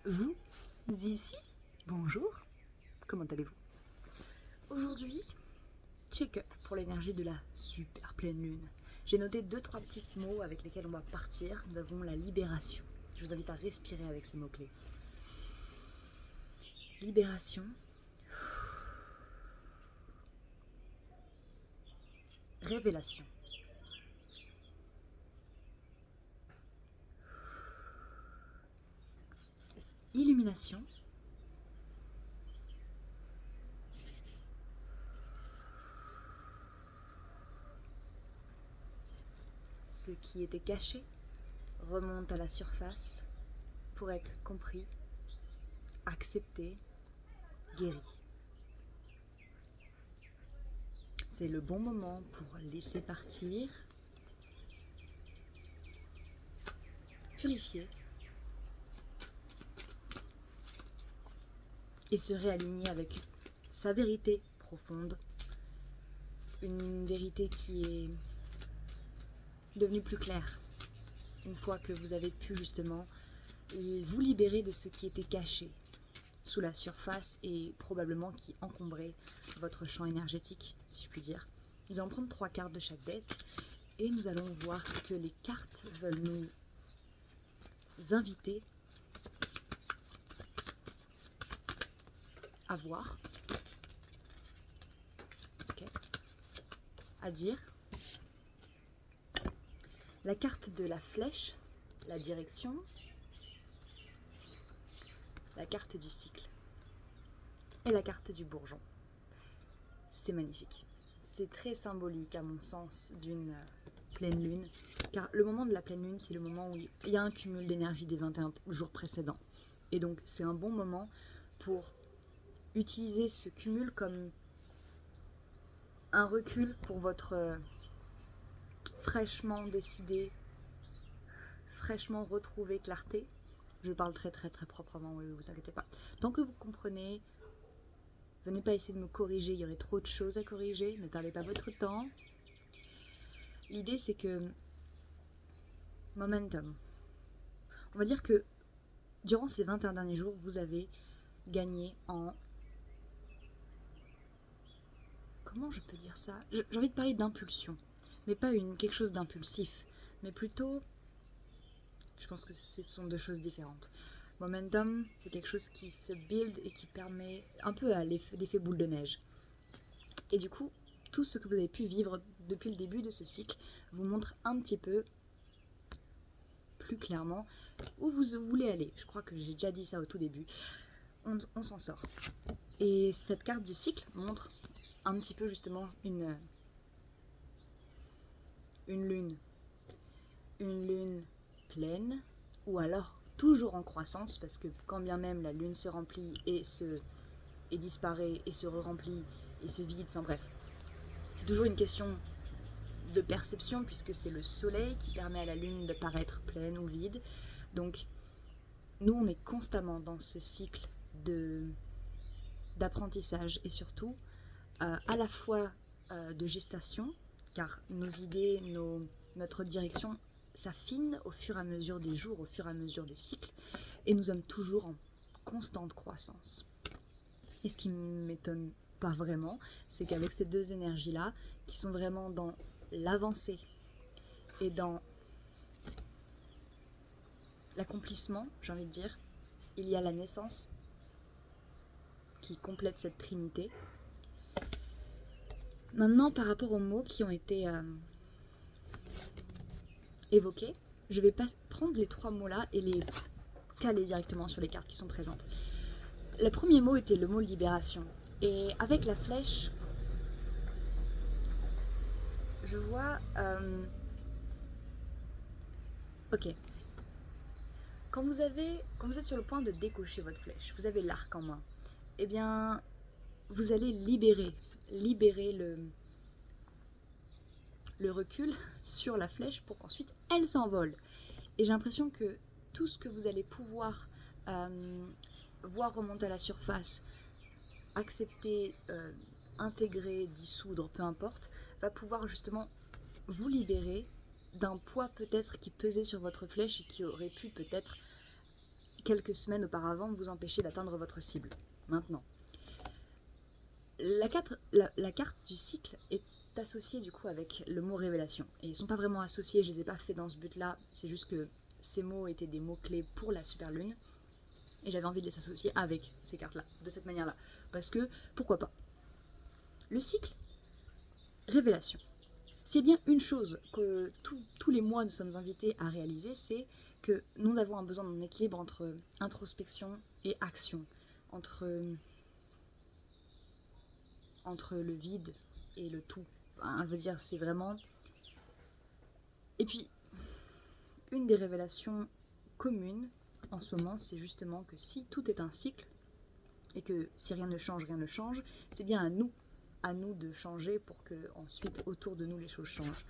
Vous, ici, bonjour, comment allez-vous? Aujourd'hui, check-up pour l'énergie de la super pleine lune. J'ai noté 2-3 petits mots avec lesquels on va partir. Nous avons la libération. Je vous invite à respirer avec ces mots-clés. Libération. Révélation. Illumination. Ce qui était caché remonte à la surface pour être compris, accepté, guéri. C'est le bon moment pour laisser partir, purifier et se réaligner avec sa vérité profonde, une vérité qui est devenue plus claire une fois que vous avez pu justement vous libérer de ce qui était caché sous la surface et probablement qui encombrait votre champ énergétique, si je puis dire. Nous allons prendre 3 cartes de chaque deck et nous allons voir ce que les cartes veulent nous inviter à voir, à dire. La carte de la flèche, la direction, la carte du cycle et la carte du bourgeon. C'est magnifique. C'est très symbolique à mon sens d'une pleine lune, car le moment de la pleine lune, c'est le moment où il y a un cumul d'énergie des 21 jours précédents. Et donc c'est un bon moment pour utiliser ce cumul comme un recul pour votre fraîchement décidé, fraîchement retrouvé clarté. Je parle très proprement, oui, vous inquiétez pas. Tant que vous comprenez, venez pas essayer de me corriger, il y aurait trop de choses à corriger, ne perdez pas votre temps. L'idée c'est que momentum. On va dire que durant ces 21 derniers jours, vous avez gagné en... Comment je peux dire ça? J'ai envie de parler d'impulsion, mais pas quelque chose d'impulsif, mais plutôt... Je pense que ce sont 2 choses différentes. Momentum, c'est quelque chose qui se build et qui permet un peu à l'effet boule de neige. Et du coup, tout ce que vous avez pu vivre depuis le début de ce cycle vous montre un petit peu plus clairement où vous voulez aller. Je crois que j'ai déjà dit ça au tout début. On s'en sort. Et cette carte du cycle montre un petit peu justement une lune. Une lune pleine, ou alors toujours en croissance, parce que quand bien même la lune se remplit et disparaît et se re-remplit et se vide, enfin bref, c'est toujours une question de perception puisque c'est le soleil qui permet à la lune de paraître pleine ou vide. Donc nous on est constamment dans ce cycle d'apprentissage et surtout à la fois de gestation, car nos idées, notre direction s'affine au fur et à mesure des jours, au fur et à mesure des cycles, et nous sommes toujours en constante croissance. Et ce qui ne m'étonne pas vraiment, c'est qu'avec ces 2 énergies-là, qui sont vraiment dans l'avancée et dans l'accomplissement, j'ai envie de dire, il y a la naissance qui complète cette trinité. Maintenant, par rapport aux mots qui ont été évoqués, je vais prendre les 3 mots-là et les caler directement sur les cartes qui sont présentes. Le premier mot était le mot libération. Et avec la flèche, je vois... ok. Quand vous êtes sur le point de décocher votre flèche, vous avez l'arc en main, eh bien, vous allez libérer le recul sur la flèche pour qu'ensuite elle s'envole. Et j'ai l'impression que tout ce que vous allez pouvoir voir remonter à la surface, accepter, intégrer, dissoudre, peu importe, va pouvoir justement vous libérer d'un poids peut-être qui pesait sur votre flèche et qui aurait pu peut-être quelques semaines auparavant vous empêcher d'atteindre votre cible. Maintenant, la carte du cycle est associée du coup avec le mot révélation. Et ils ne sont pas vraiment associés, je ne les ai pas fait dans ce but-là, c'est juste que ces mots étaient des mots-clés pour la super lune. Et j'avais envie de les associer avec ces cartes-là, de cette manière-là. Parce que, pourquoi pas. Le cycle, révélation. C'est bien une chose que tous les mois nous sommes invités à réaliser, c'est que nous avons un besoin d'un équilibre entre introspection et action, entre le vide et le tout. Enfin, je veux dire, c'est vraiment... Et puis, une des révélations communes en ce moment, c'est justement que si tout est un cycle, et que si rien ne change, c'est bien à nous de changer pour que ensuite autour de nous les choses changent.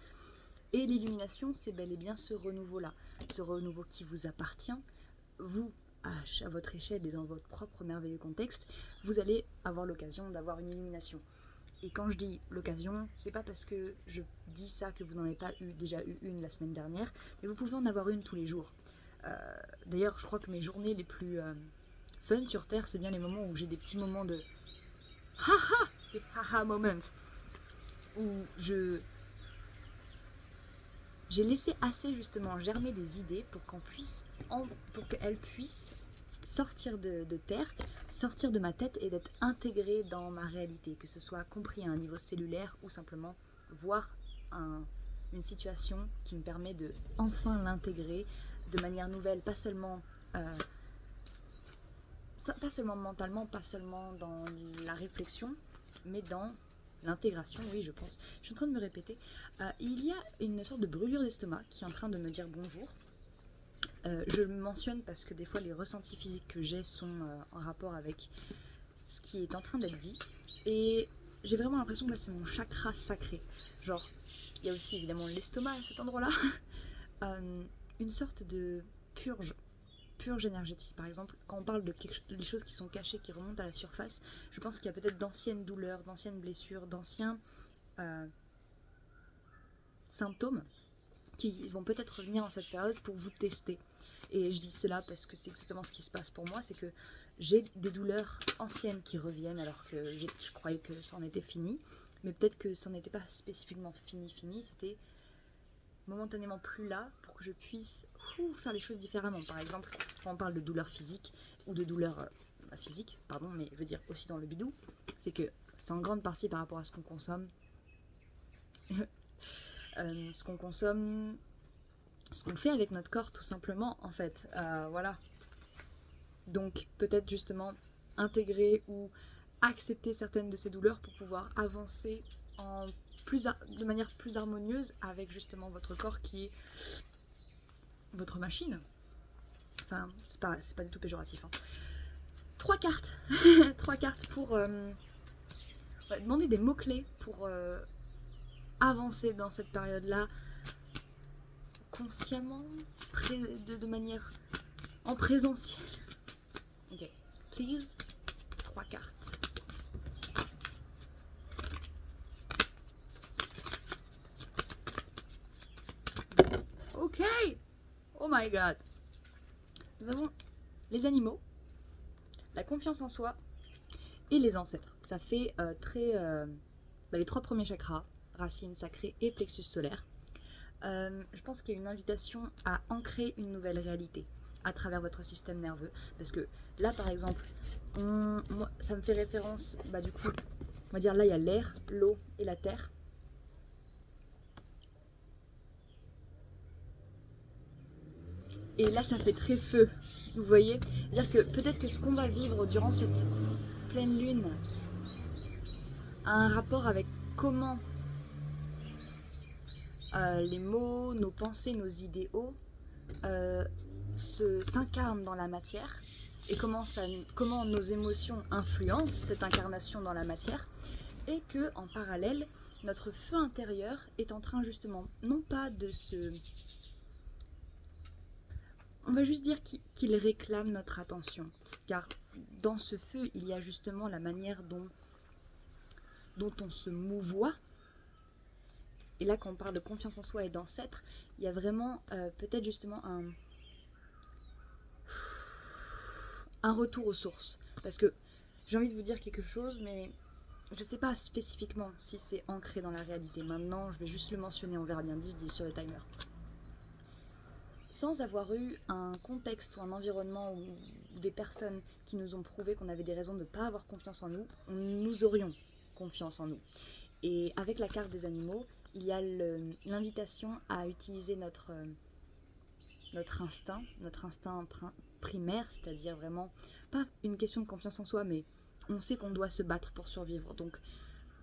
Et l'illumination, c'est bel et bien ce renouveau-là, ce renouveau qui vous appartient. Vous, à votre échelle et dans votre propre merveilleux contexte, vous allez avoir l'occasion d'avoir une illumination. Et quand je dis l'occasion, c'est pas parce que je dis ça que vous n'en avez pas déjà eu une la semaine dernière, mais vous pouvez en avoir une tous les jours. D'ailleurs, je crois que mes journées les plus fun sur Terre, c'est bien les moments où j'ai des petits moments de haha, les haha moments, où j'ai laissé assez justement germer des idées pour qu'elles puissent sortir de terre, sortir de ma tête et d'être intégrées dans ma réalité, que ce soit compris à un niveau cellulaire ou simplement voir une situation qui me permet de enfin l'intégrer de manière nouvelle, pas seulement mentalement, pas seulement dans la réflexion, mais dans l'intégration, oui, je pense. Je suis en train de me répéter. Il y a une sorte de brûlure d'estomac qui est en train de me dire bonjour. Je le mentionne parce que des fois, les ressentis physiques que j'ai sont en rapport avec ce qui est en train d'être dit. Et j'ai vraiment l'impression que là, c'est mon chakra sacré. Genre, il y a aussi évidemment l'estomac à cet endroit-là. Une sorte de purge énergétique. Par exemple, quand on parle des choses qui sont cachées, qui remontent à la surface, je pense qu'il y a peut-être d'anciennes douleurs, d'anciennes blessures, d'anciens symptômes qui vont peut-être revenir en cette période pour vous tester. Et je dis cela parce que c'est exactement ce qui se passe pour moi, c'est que j'ai des douleurs anciennes qui reviennent alors que je croyais que ça en était fini, mais peut-être que ça n'en était pas spécifiquement fini, c'était momentanément plus là pour que je puisse faire les choses différemment. Par exemple, quand on parle de douleurs physiques ou de douleurs physiques, mais je veux dire aussi dans le bidou, c'est que c'est en grande partie par rapport à ce qu'on consomme. Ce qu'on consomme, ce qu'on fait avec notre corps tout simplement en fait. Voilà. Donc peut-être justement intégrer ou accepter certaines de ces douleurs pour pouvoir avancer de manière plus harmonieuse avec justement votre corps qui est votre machine. Enfin, c'est pas du tout péjoratif. 3 cartes. 3 cartes pour demander des mots-clés pour avancer dans cette période-là consciemment, de manière en présentiel. Ok, please, 3 cartes. Ok, oh my god. Nous avons les animaux, la confiance en soi et les ancêtres. Ça fait les 3 premiers chakras, racine sacrée et plexus solaire. Je pense qu'il y a une invitation à ancrer une nouvelle réalité à travers votre système nerveux. Parce que là, par exemple, moi, ça me fait référence, du coup, on va dire là, il y a l'air, l'eau et la terre. Et là, ça fait très feu, vous voyez ? C'est-à-dire que peut-être que ce qu'on va vivre durant cette pleine lune a un rapport avec comment les mots, nos pensées, nos idéaux s'incarnent dans la matière et comment nos émotions influencent cette incarnation dans la matière, et que en parallèle, notre feu intérieur est en train justement, non pas de se... On va juste dire qu'il réclame notre attention, car dans ce feu, il y a justement la manière dont on se mouvoie. Et là, quand on parle de confiance en soi et d'ancêtre, il y a vraiment peut-être justement un retour aux sources. Parce que j'ai envie de vous dire quelque chose, mais je ne sais pas spécifiquement si c'est ancré dans la réalité. Maintenant, je vais juste le mentionner, on verra bien 10-10 sur le timer. Sans avoir eu un contexte ou un environnement ou des personnes qui nous ont prouvé qu'on avait des raisons de ne pas avoir confiance en nous, nous aurions confiance en nous. Et avec la carte des animaux, il y a l'invitation à utiliser notre instinct primaire, c'est-à-dire vraiment, pas une question de confiance en soi, mais on sait qu'on doit se battre pour survivre, donc,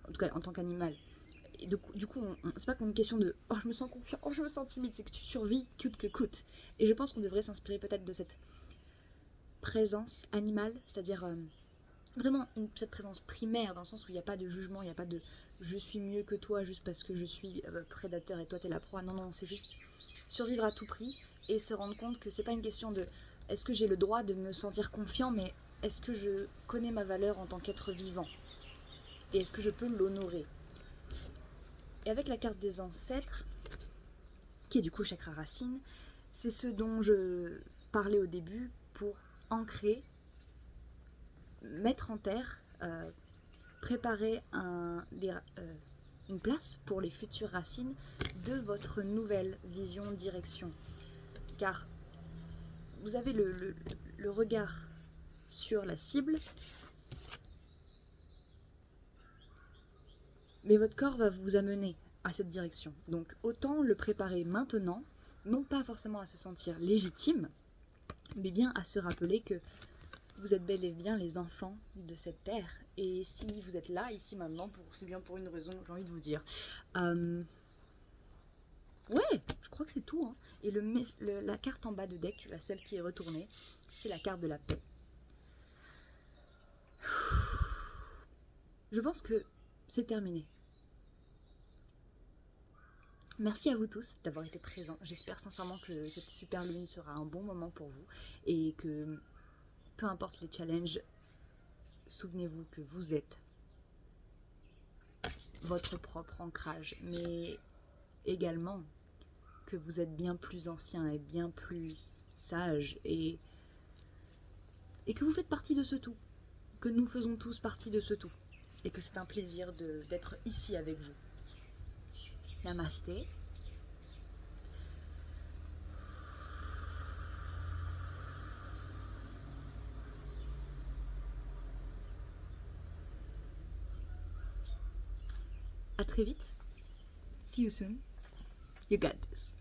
en tout cas en tant qu'animal. Et du coup, c'est pas comme une question de « oh, je me sens confiant, oh, je me sens timide », c'est que tu survis coûte que coûte. Et je pense qu'on devrait s'inspirer peut-être de cette présence animale, c'est-à-dire vraiment cette présence primaire, dans le sens où il n'y a pas de jugement, il n'y a pas de « je suis mieux que toi juste parce que je suis prédateur et toi t'es la proie ». Non, non, c'est juste survivre à tout prix et se rendre compte que c'est pas une question de « est-ce que j'ai le droit de me sentir confiant », mais « est-ce que je connais ma valeur en tant qu'être vivant ?» et est-ce que je peux l'honorer. Et avec la carte des ancêtres, qui est du coup chakra racine, c'est ce dont je parlais au début pour ancrer, mettre en terre, préparer une place pour les futures racines de votre nouvelle vision, direction. Car vous avez le regard sur la cible, mais votre corps va vous amener à cette direction. Donc autant le préparer maintenant, non pas forcément à se sentir légitime, mais bien à se rappeler que vous êtes bel et bien les enfants de cette terre. Et si vous êtes là, ici, maintenant, c'est bien pour une raison, j'ai envie de vous dire. Ouais, je crois que c'est tout. Hein. Et la carte en bas de deck, la seule qui est retournée, c'est la carte de la paix. Je pense que c'est terminé. Merci à vous tous d'avoir été présents. J'espère sincèrement que cette super lune sera un bon moment pour vous et que peu importe les challenges, souvenez-vous que vous êtes votre propre ancrage, mais également que vous êtes bien plus ancien et bien plus sage et que vous faites partie de ce tout, que nous faisons tous partie de ce tout et que c'est un plaisir d'être ici avec vous. Namasté. À très vite. See you soon. You got this.